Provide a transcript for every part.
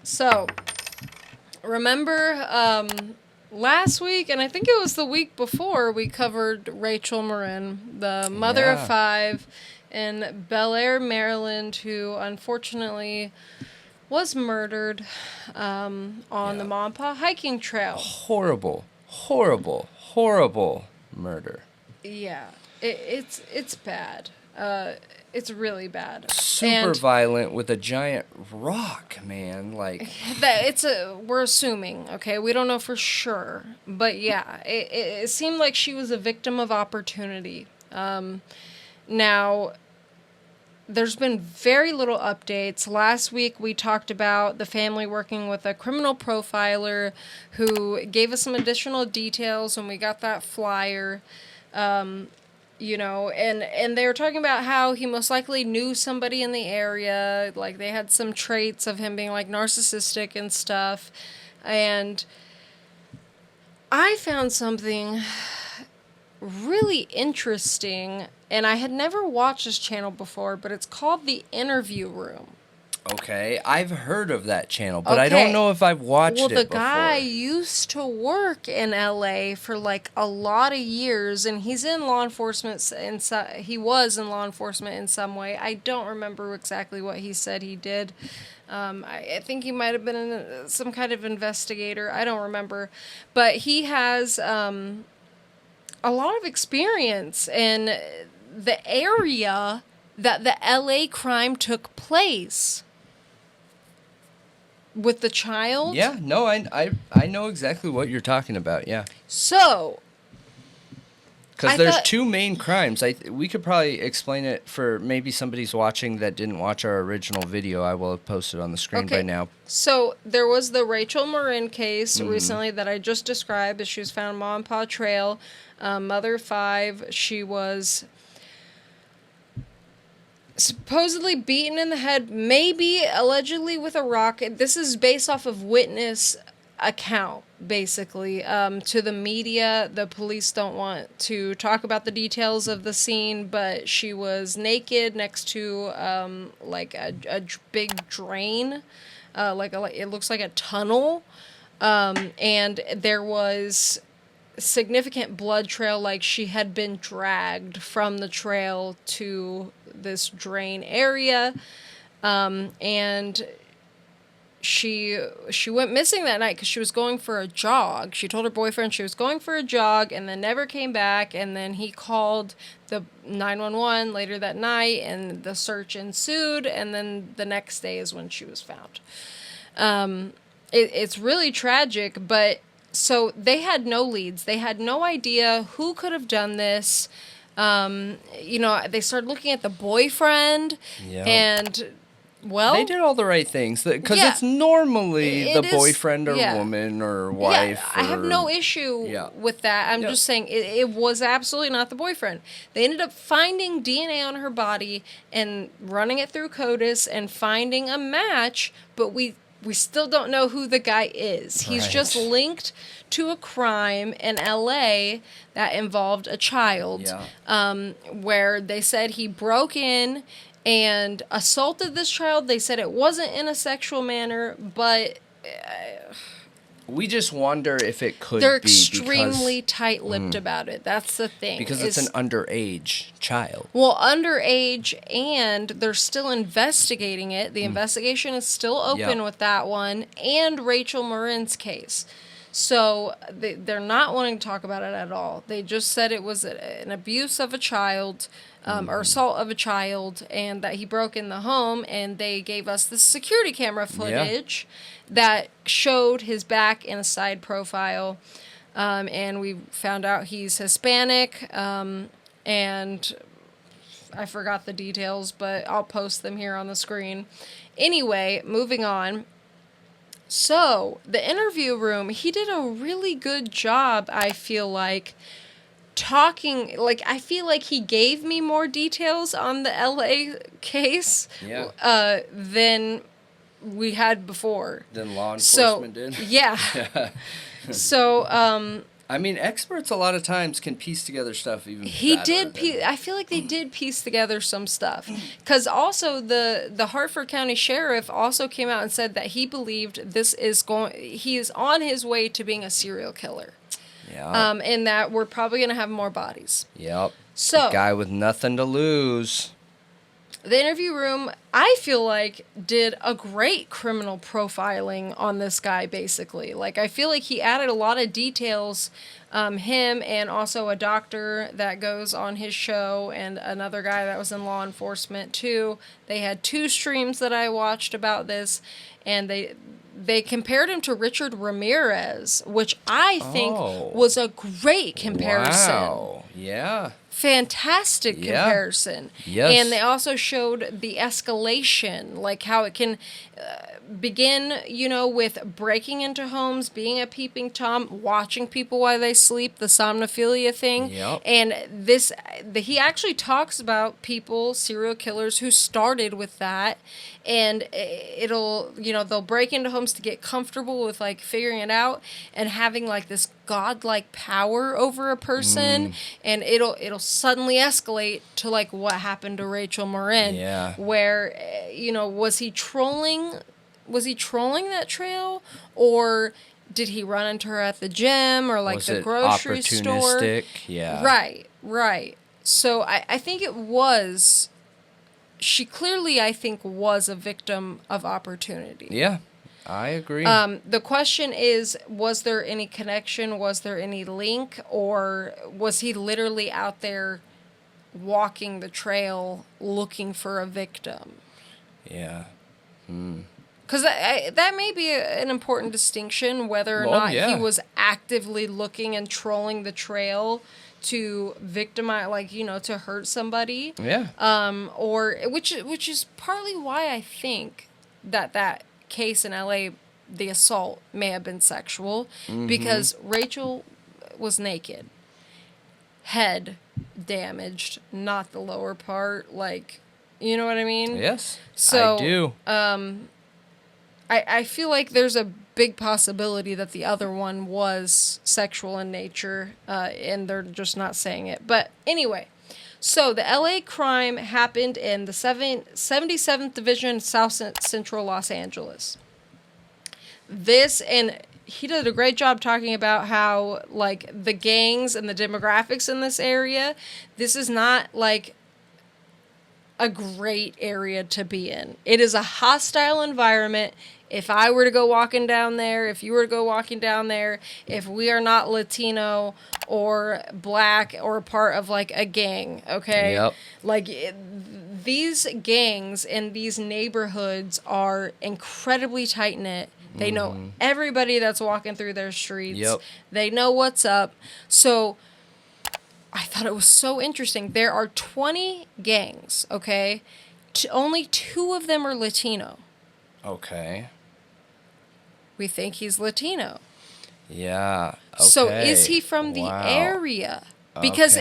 So, remember last week, and I think it was the week before, we covered Rachel Morin, the mother of 5 in Bel Air, Maryland, who unfortunately was murdered on the Mampaw hiking trail. Horrible murder. Yeah, it's bad. It's really bad. Super violent with a giant rock, man. Like we're assuming, okay? We don't know for sure, but yeah, it seemed like she was a victim of opportunity. Now, there's been very little updates. Last week we talked about the family working with a criminal profiler who gave us some additional details when we got that flyer. You know, and they were talking about how he most likely knew somebody in the area, like they had some traits of him being like narcissistic and stuff. And I found something really interesting, and I had never watched this channel before, but it's called The Interview Room. Okay, I've heard of that channel, but I don't know if I've watched it before. Well, the guy used to work in LA for like a lot of years, and he's in law enforcement. He was in law enforcement in some way. I don't remember exactly what he said he did. I think he might have been some kind of investigator. I don't remember, but he has a lot of experience in the area that the LA crime took place. With the child? Yeah, no, I know exactly what you're talking about, yeah. So... Because there's two main crimes. We could probably explain it for maybe somebody's watching that didn't watch our original video. I will have posted on the screen by now. So there was the Rachel Morin case recently that I just described. She was found on Mampaw Trail, mother of 5. She was... supposedly beaten in the head, maybe allegedly with a rock. This is based off of witness account, basically. To the media, the police don't want to talk about the details of the scene, but she was naked next to like a big drain, it looks like a tunnel, and there was significant blood trail, like she had been dragged from the trail to this drain area, and she went missing that night because she was going for a jog. She told her boyfriend she was going for a jog and then never came back, and then he called the 911 later that night, and the search ensued, and then the next day is when she was found. It's really tragic, but so they had no leads. They had no idea who could have done this. They started looking at the boyfriend, and, well... they did all the right things, because it's normally the boyfriend or woman or wife. Yeah, I have no issue with that. I'm just saying it was absolutely not the boyfriend. They ended up finding DNA on her body and running it through CODIS and finding a match, but we still don't know who the guy is. He's just linked to a crime in LA that involved a child, where they said he broke in and assaulted this child. They said it wasn't in a sexual manner, but... we just wonder if it could be. They're extremely tight-lipped about it. That's the thing. Because it's an underage child. Well, underage, and they're still investigating it. The investigation is still open with that one, and Rachel Morin's case. So they're not wanting to talk about it at all. They just said it was an abuse of a child, or assault of a child, and that he broke in the home, and they gave us the security camera footage that showed his back in a side profile, and we found out he's Hispanic, and I forgot the details, but I'll post them here on the screen. Anyway, moving on. So, the interview room, he did a really good job, I feel like, talking, like, I feel like he gave me more details on the LA case than we had before. Than law enforcement did? Yeah. So, I mean, experts a lot of times can piece together stuff even He better did. I feel like they did piece together some stuff. Because also the Hartford County Sheriff also came out and said that he believed he is on his way to being a serial killer. Yeah. And that we're probably going to have more bodies. Yep. So, the guy with nothing to lose. The Interview Room, I feel like, did a great criminal profiling on this guy, basically. Like, I feel like he added a lot of details, him and also a doctor that goes on his show and another guy that was in law enforcement, too. They had 2 streams that I watched about this, and they compared him to Richard Ramirez, which I think was a great comparison. Wow. Yeah. Fantastic comparison. Yes. And they also showed the escalation, like how it can begin, with breaking into homes, being a peeping Tom, watching people while they sleep, the somnophilia thing. Yep. And he actually talks about people, serial killers, who started with that. And they'll break into homes to get comfortable with, like, figuring it out and having, like, this godlike power over a person. And it'll suddenly escalate to, like, what happened to Rachel Morin. Yeah. Where, was he trolling that trail? Or did he run into her at the gym or, like, was the it grocery store? opportunistic? Yeah. Right. So I think it was... She clearly, I think, was a victim of opportunity. Yeah, I agree. The question is, was there any connection? Was there any link? Or was he literally out there walking the trail looking for a victim? Yeah. Because that may be an important distinction, whether or not he was actively looking and trolling the trail to victimize, like, to hurt somebody. Yeah. Or which is partly why I think that case in LA, the assault may have been sexual, because Rachel was naked, head damaged, not the lower part, like, you know what I mean? Yes. So I do. I feel like there's a big possibility that the other one was sexual in nature, and they're just not saying it. But anyway, so the LA crime happened in the 77th Division, South Central Los Angeles. And he did a great job talking about how, like, the gangs and the demographics in this area, this is not, like, a great area to be in. It is a hostile environment. If I were to go walking down there, if you were to go walking down there, if we are not Latino or black or part of, like, a gang, okay? Yep. Like, these gangs in these neighborhoods are incredibly tight-knit. They know everybody that's walking through their streets. Yep. They know what's up. So I thought it was so interesting. There are 20 gangs, okay? Only 2 of them are Latino. Okay. We think he's Latino. Yeah. Okay. So is he from the area? Because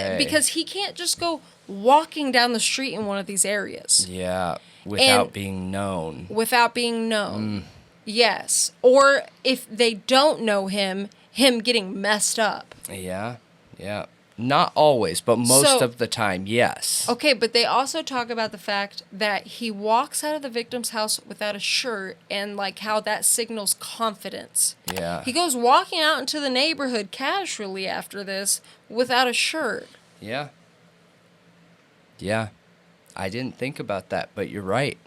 he can't just go walking down the street in one of these areas. Yeah. Without being known. Without being known. Yes. Or if they don't know him getting messed up. Yeah. Yeah. Not always, but most of the time, yes. Okay, but they also talk about the fact that he walks out of the victim's house without a shirt, and, like, how that signals confidence. Yeah. He goes walking out into the neighborhood casually after this without a shirt. Yeah. Yeah. I didn't think about that, but you're right.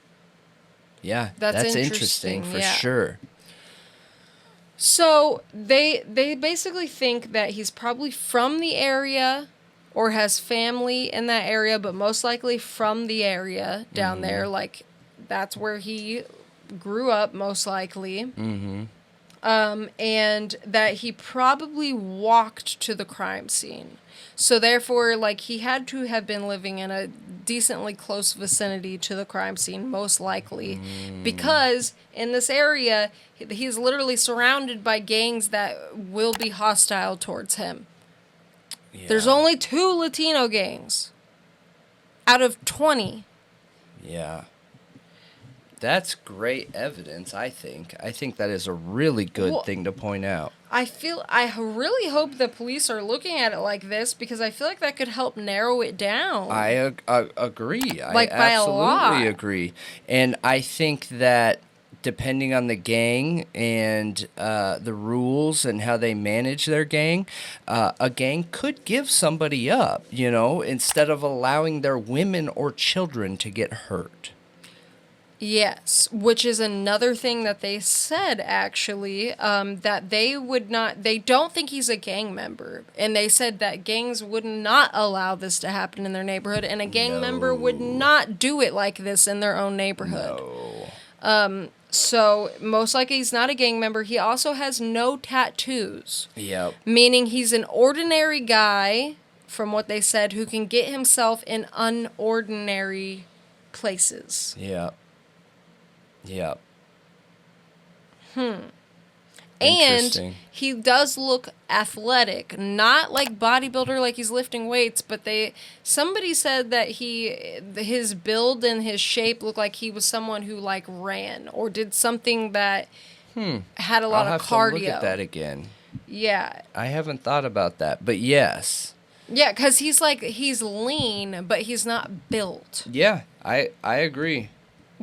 Yeah. That's interesting for sure. So they basically think that he's probably from the area or has family in that area, but most likely from the area down there. Like, that's where he grew up, most likely. And that he probably walked to the crime scene. So therefore, like, he had to have been living in a decently close vicinity to the crime scene, most likely. Because in this area, he's literally surrounded by gangs that will be hostile towards him. Yeah. There's only 2 Latino gangs out of 20. Yeah. That's great evidence, I think. I think that is a really good thing to point out. I really hope the police are looking at it like this, because I feel like that could help narrow it down. I agree. Like, I by a lot. absolutely agree. And I think that depending on the gang and the rules and how they manage their gang, a gang could give somebody up, you know, instead of allowing their women or children to get hurt. Yes, which is another thing that they said, actually, that they don't think he's a gang member. And they said that gangs would not allow this to happen in their neighborhood, and a gang member would not do it like this in their own neighborhood. No. So, most likely he's not a gang member. He also has no tattoos. Yep. Meaning he's an ordinary guy, from what they said, who can get himself in unordinary places. Yep. Yep. And he does look athletic, not like bodybuilder, like he's lifting weights, but somebody said that his build and his shape looked like he was someone who like ran or did something that had a lot of cardio. I'll have to look at that again. Yeah. I haven't thought about that, but yes. Yeah, because he's lean, but he's not built. Yeah, I agree.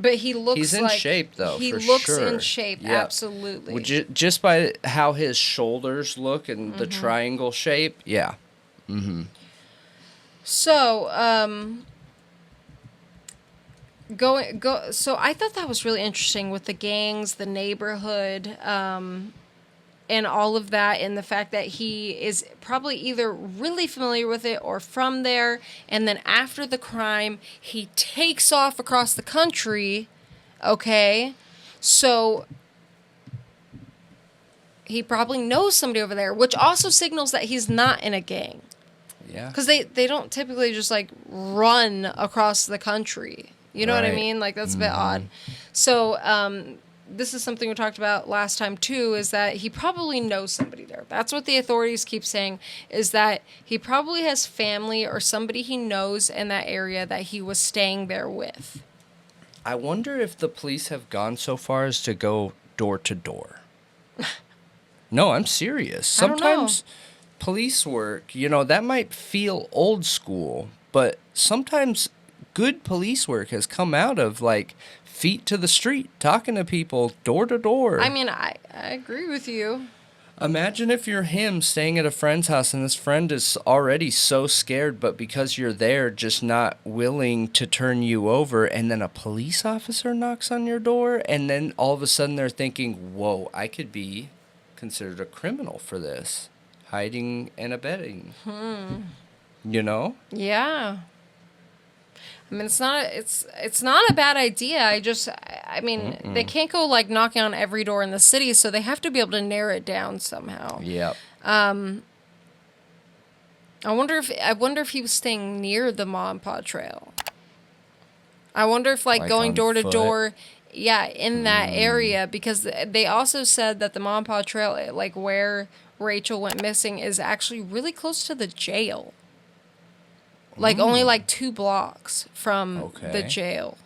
But he looks he's in shape, though, he for looks sure. in shape, yep. Absolutely. Well, just by how his shoulders look and the triangle shape, yeah. Mm-hmm. So, so I thought that was really interesting with the gangs, the neighborhood, and all of that, and the fact that he is probably either really familiar with it or from there, and then after the crime, he takes off across the country, okay? So he probably knows somebody over there, which also signals that he's not in a gang. Yeah. Because they don't typically just, like, run across the country. You know what I mean? Like, that's a bit odd. So, this is something we talked about last time, too, is that he probably knows somebody there. That's what the authorities keep saying, is that he probably has family or somebody he knows in that area that he was staying there with. I wonder if the police have gone so far as to go door to door. No, I'm serious. Sometimes police work, you know, that might feel old school, but sometimes good police work has come out of, like, feet to the street, talking to people door to door. I mean, I agree with you. Imagine if you're him staying at a friend's house and this friend is already so scared, but because you're there, just not willing to turn you over, and then a police officer knocks on your door, and then all of a sudden they're thinking, whoa, I could be considered a criminal for this. Hiding and abetting. You know? Yeah. I mean, it's not a bad idea. I mean, they can't go like knocking on every door in the city, so they have to be able to narrow it down somehow. Yep. I wonder if he was staying near the Ma and Pa trail. I wonder if like going door to door, in that area, because they also said that the Ma and Pa trail, like where Rachel went missing, is actually really close to the jail. Like, only, like, 2 blocks from the jail.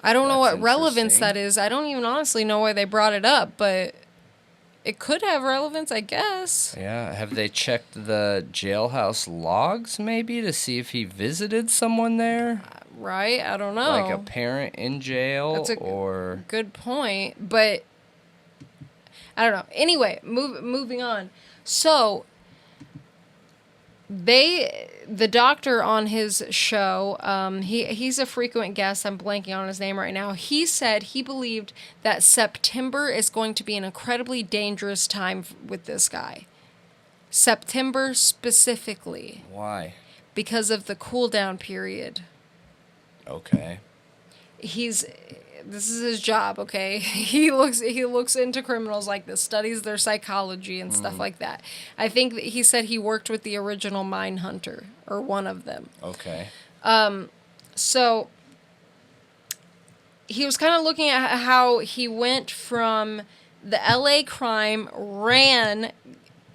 I don't know what relevance that is. I don't even honestly know why they brought it up, but it could have relevance, I guess. Yeah. Have they checked the jailhouse logs, maybe, to see if he visited someone there? Right? I don't know. Like a parent in jail, That's a good point, but I don't know. Anyway, moving on. So the doctor on his show, he's a frequent guest. I'm blanking on his name right now. He said he believed that September is going to be an incredibly dangerous time with this guy. September specifically. Why? Because of the cool down period. Okay. This is his job, okay? He looks into criminals like this, studies their psychology and stuff like that. I think that he said he worked with the original Mindhunter, or one of them. Okay. So he was kind of looking at how he went from the LA crime, ran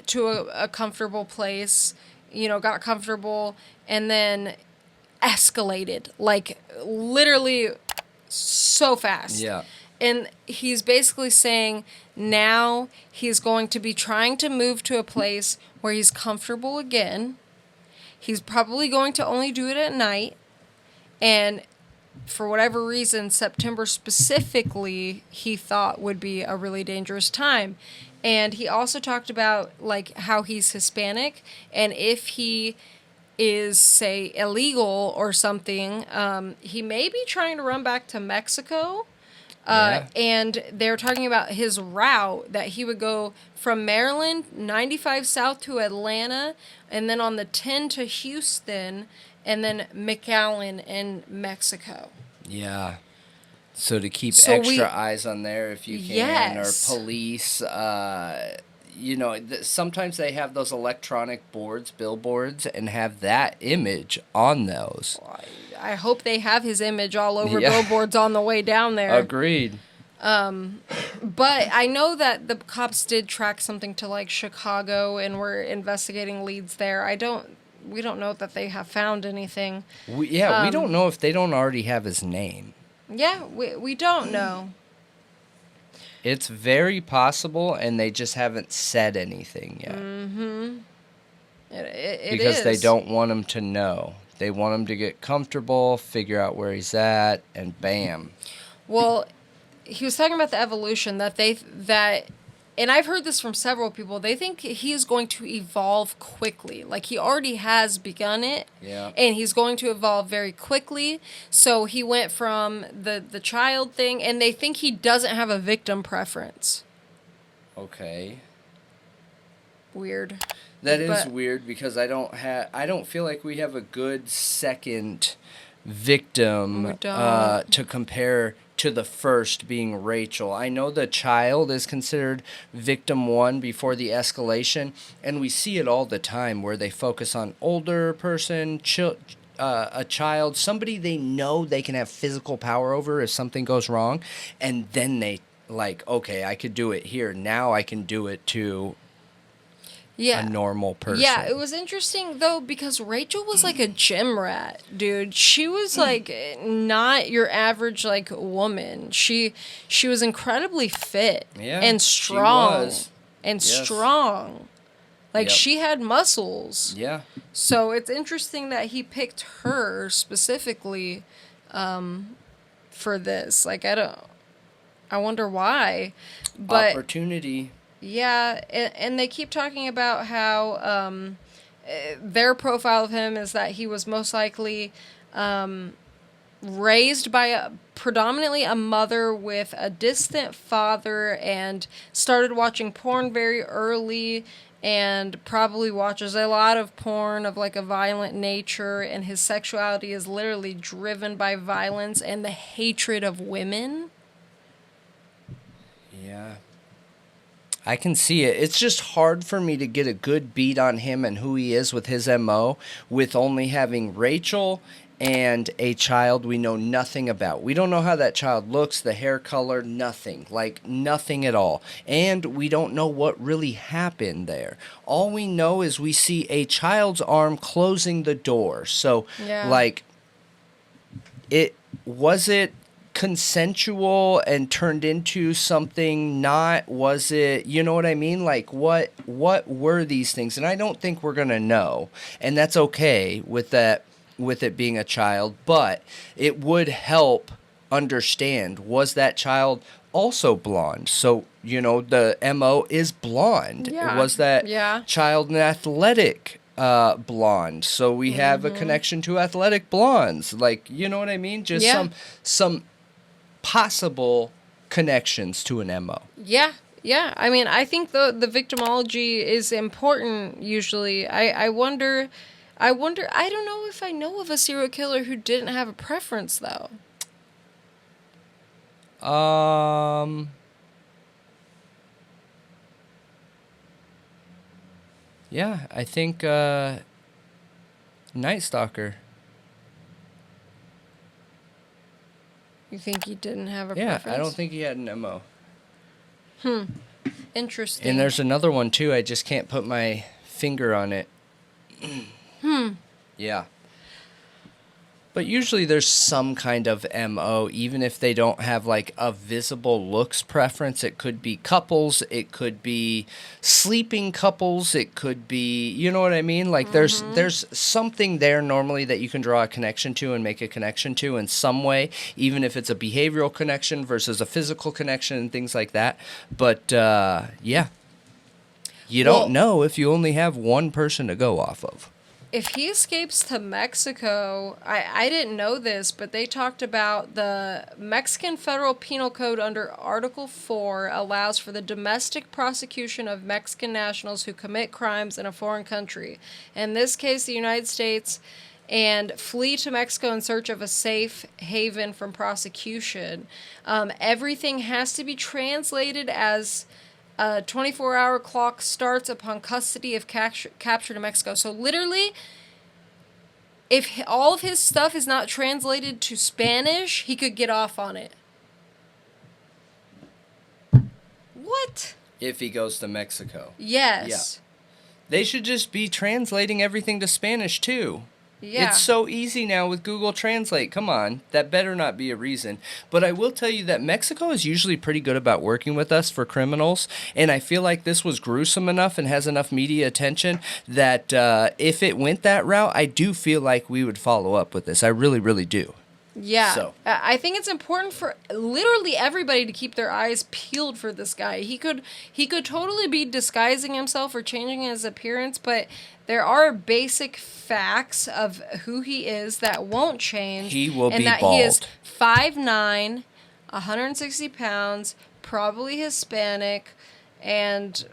to a comfortable place, got comfortable, and then escalated, like literally so fast. Yeah. and he's basically saying now he's going to be trying to move to a place where he's comfortable again. He's probably going to only do it at night. And for whatever reason, September specifically, he thought would be a really dangerous time. And he also talked about, like, how he's Hispanic. And if he is, say, illegal or something, he may be trying to run back to Mexico. And they're talking about his route that he would go from Maryland, 95 south to Atlanta, and then on the 10 to Houston, and then McAllen in Mexico. Yeah. So to keep extra eyes on there if you can, or police, sometimes they have those electronic boards, billboards, and have that image on those. I hope they have his image all over billboards on the way down there. Agreed. But I know that the cops did track something to, like, Chicago, and we're investigating leads there. We don't know that they have found anything. We don't know if they don't already have his name. Yeah, we don't know. It's very possible, and they just haven't said anything yet. Mm-hmm. Because they don't want him to know. They want him to get comfortable, figure out where he's at, and bam. Well, he was talking about the evolution and I've heard this from several people. They think he is going to evolve quickly. Like, he already has begun it. Yeah. And he's going to evolve very quickly. So he went from the child thing, and they think he doesn't have a victim preference. Okay. Weird. That is weird, because I don't feel like we have a good second victim to compare to the first, being Rachel. I know the child is considered victim one before the escalation, and we see it all the time where they focus on older person, a child, somebody they know they can have physical power over if something goes wrong, and then they like, okay, I could do it here. Now I can do it to a normal person. Yeah, it was interesting, though, because Rachel was like a gym rat, dude. She was, like, not your average, like, woman. She was incredibly fit and strong. She was. And strong. Like, she had muscles. Yeah. So it's interesting that he picked her specifically for this. Like, I wonder why. But opportunity. Yeah, and they keep talking about how their profile of him is that he was most likely raised by predominantly a mother with a distant father, and started watching porn very early, and probably watches a lot of porn of, like, a violent nature, and his sexuality is literally driven by violence and the hatred of women. Yeah. I can see it. It's just hard for me to get a good beat on him and who he is with his MO, with only having Rachel and a child we know nothing about. We don't know how that child looks, the hair color, nothing. Like, nothing at all. And we don't know what really happened there. All we know is we see a child's arm closing the door. So, like, was it consensual and turned into something not? Was it, you know what I mean? Like, what were these things? And I don't think we're gonna know, and that's okay with that, with it being a child, but it would help understand, was that child also blonde? So, you know, the MO is blonde. Was that child an athletic blonde? So we have a connection to athletic blondes. Like, you know what I mean? Just some possible connections to an MO. Yeah. I mean, I think the victimology is important usually. I wonder, I don't know if I know of a serial killer who didn't have a preference, though. Yeah, I think Night Stalker. You think he didn't have a preference? Yeah, I don't think he had an MO. Interesting. And there's another one, too. I just can't put my finger on it. Yeah. But usually there's some kind of MO, even if they don't have like a visible looks preference. It could be couples, it could be sleeping couples, it could be, you know what I mean? Like there's something there normally that you can draw a connection to and make a connection to in some way, even if it's a behavioral connection versus a physical connection and things like that. But yeah, you don't know if you only have one person to go off of. If he escapes to Mexico, I didn't know this, but they talked about the Mexican Federal Penal Code under Article 4 allows for the domestic prosecution of Mexican nationals who commit crimes in a foreign country, in this case the United States, and flee to Mexico in search of a safe haven from prosecution. Everything has to be translated as a 24-hour clock starts upon custody of captured in Mexico. So literally, if all of his stuff is not translated to Spanish, he could get off on it. What? If he goes to Mexico. Yes. Yeah. They should just be translating everything to Spanish, too. Yeah. It's so easy now with Google Translate. Come on. That better not be a reason. But I will tell you that Mexico is usually pretty good about working with us for criminals. And I feel like this was gruesome enough and has enough media attention that if it went that route, I do feel like we would follow up with this. I really, really do. Yeah. So. I think it's important for literally everybody to keep their eyes peeled for this guy. He could totally be disguising himself or changing his appearance, but there are basic facts of who he is that won't change. He will and be that bald. He is 5'9", 160 pounds, probably Hispanic, and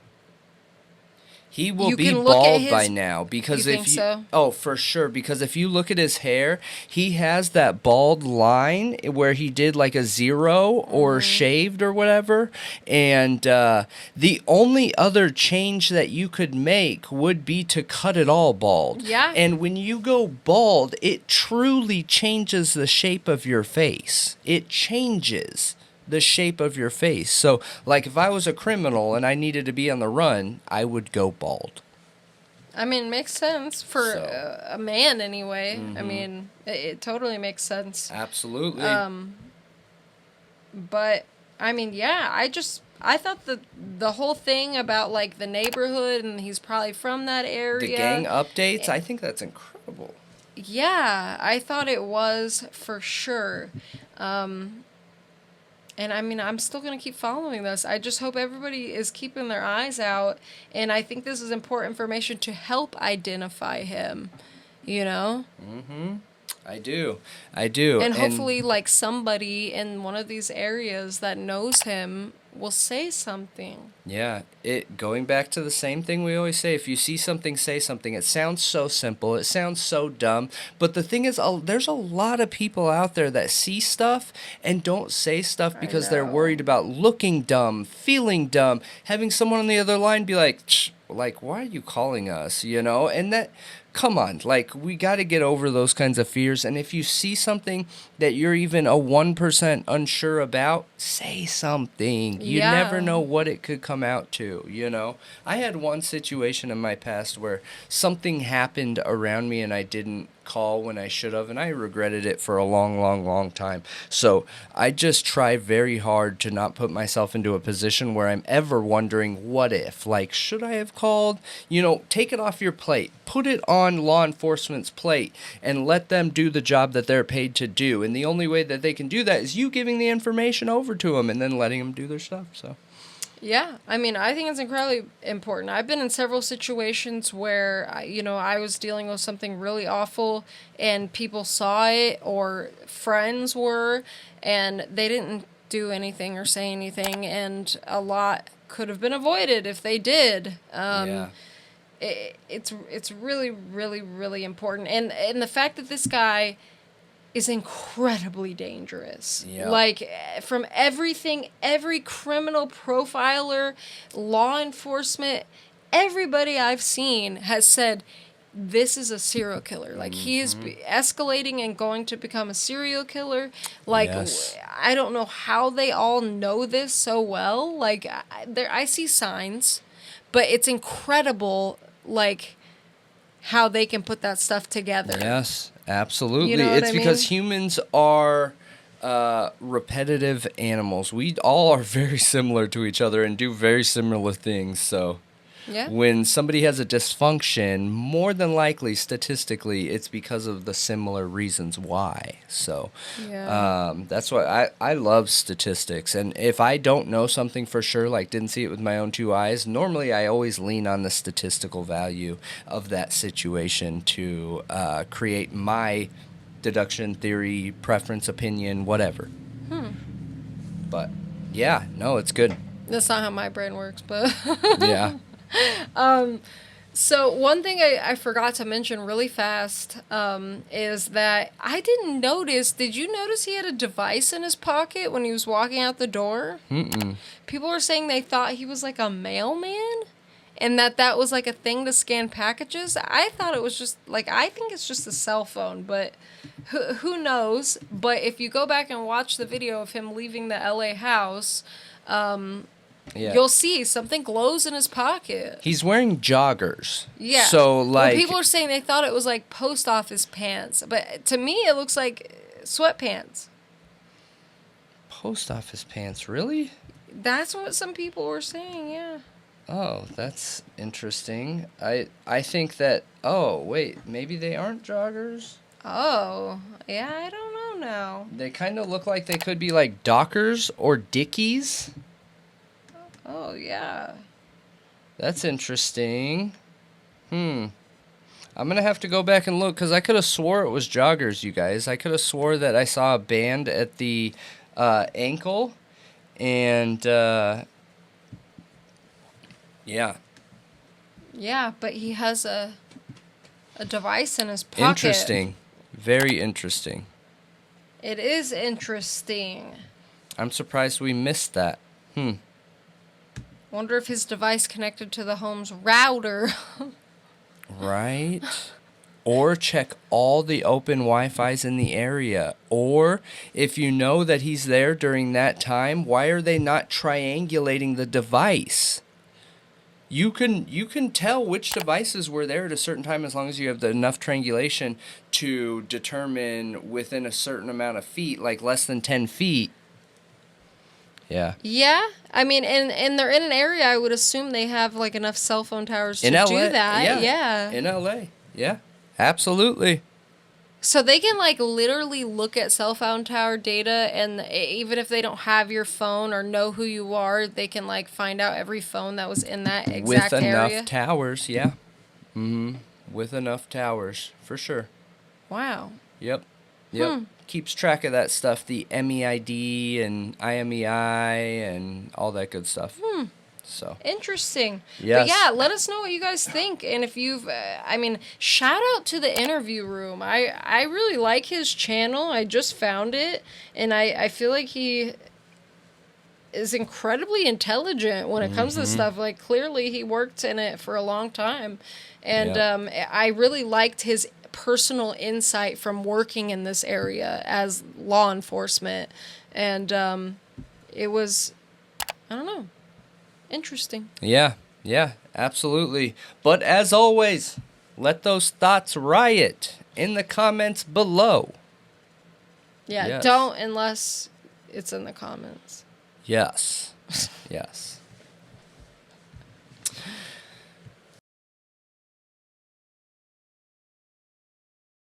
he will you be can look at bald by his- now because You if think you so? oh for sure because if you look at his hair, he has that bald line where he did like a zero or shaved or whatever, and the only other change that you could make would be to cut it all bald. Yeah. And when you go bald, it truly changes the shape of your face. It changes the shape of your face. So, like, if I was a criminal and I needed to be on the run, I would go bald. I mean, it makes sense for So. a man anyway. I mean, it totally makes sense. Absolutely. But I mean, yeah, I thought the whole thing about like the neighborhood and he's probably from that area. The gang updates, I think that's incredible. Yeah, I thought it was for sure. And I mean, I'm still going to keep following this. I just hope everybody is keeping their eyes out. And I think this is important information to help identify him, you know? I do. And hopefully, like, somebody in one of these areas that knows him will say something. Yeah, going back to the same thing we always say, if you see something, say something. It sounds so simple, it sounds so dumb, but the thing is, there's a lot of people out there that see stuff and don't say stuff because they're worried about looking dumb, feeling dumb, having someone on the other line be like, why are you calling us, you know? And that, come on, like, we got to get over those kinds of fears. And if you see something that you're even a 1% unsure about, say something. You never know what it could come out to, you know? I had one situation in my past where something happened around me and I didn't call when I should have, and I regretted it for a long, long, long time. So I just try very hard to not put myself into a position where I'm ever wondering, what if? Like, should I have called? You know, take it off your plate. Put it on law enforcement's plate and let them do the job that they're paid to do. And the only way that they can do that is you giving the information over to them and then letting them do their stuff. So. Yeah, I mean, I think it's incredibly important. I've been in several situations where, I was dealing with something really awful and people saw it or friends were and they didn't do anything or say anything, and a lot could have been avoided if they did. It's really, really, really important. And the fact that this guy is incredibly dangerous. Yep. Like, from everything, every criminal profiler, law enforcement, everybody I've seen has said, this is a serial killer. Like, he is escalating and going to become a serial killer. Like, yes. I don't know how they all know this so well. Like, I see signs, but it's incredible, like, how they can put that stuff together. Yes, absolutely. You know what It's I because mean? humans are repetitive animals. We all are very similar to each other and do very similar things. So Yeah. when somebody has a dysfunction, more than likely, statistically, it's because of the similar reasons why. So Yeah. that's why I love statistics. And if I don't know something for sure, like didn't see it with my own two eyes, normally I always lean on the statistical value of that situation to create my deduction, theory, preference, opinion, whatever. But yeah, no, it's good. That's not how my brain works, but Yeah. so one thing I forgot to mention really fast is that I didn't notice. Did you notice he had a device in his pocket when he was walking out the door? Mm-mm. People were saying they thought he was like a mailman, and that was like a thing to scan packages. I thought it was just like, I think it's just a cell phone, but who knows? But if you go back and watch the video of him leaving the LA house, Yeah. you'll see something glows in his pocket. He's wearing joggers. Yeah. So, like... Well, people are saying they thought it was like post office pants, but to me it looks like sweatpants. Post office pants, really? That's what some people were saying, yeah. Oh, that's interesting. I think that... Oh, wait. Maybe they aren't joggers? Oh, yeah, I don't know now. They kind of look like they could be like Dockers or Dickies. Oh, yeah. That's interesting. I'm going to have to go back and look because I could have swore it was joggers, you guys. I could have swore that I saw a band at the ankle. And, yeah. Yeah, but he has a device in his pocket. Interesting. Very interesting. It is interesting. I'm surprised we missed that. Wonder if his device connected to the home's router. Right? Or check all the open Wi-Fis in the area. Or if you know that he's there during that time, why are they not triangulating the device? You can tell which devices were there at a certain time as long as you have enough triangulation to determine within a certain amount of feet, like less than 10 feet. Yeah. Yeah, I mean, and they're in an area, I would assume they have like enough cell phone towers to In LA, do that. yeah. In LA, yeah. Absolutely. So they can like literally look at cell phone tower data, and even if they don't have your phone or know who you are, they can like find out every phone that was in that exact With enough area. towers, yeah. With enough towers, for sure. Wow. Yep. Keeps track of that stuff, the MEID and IMEI and all that good stuff. So. Interesting. Yes. But yeah, let us know what you guys think. And if you've, I mean, shout out to the Interview Room. I really like his channel. I just found it. And I feel like he is incredibly intelligent when it comes to stuff. Like, clearly he worked in it for a long time. And I really liked his personal insight from working in this area as law enforcement. And it was, I don't know, interesting. Yeah, absolutely. But as always, let those thoughts riot in the comments below. Yeah, Yes. don't unless it's in the comments. Yes. Yes.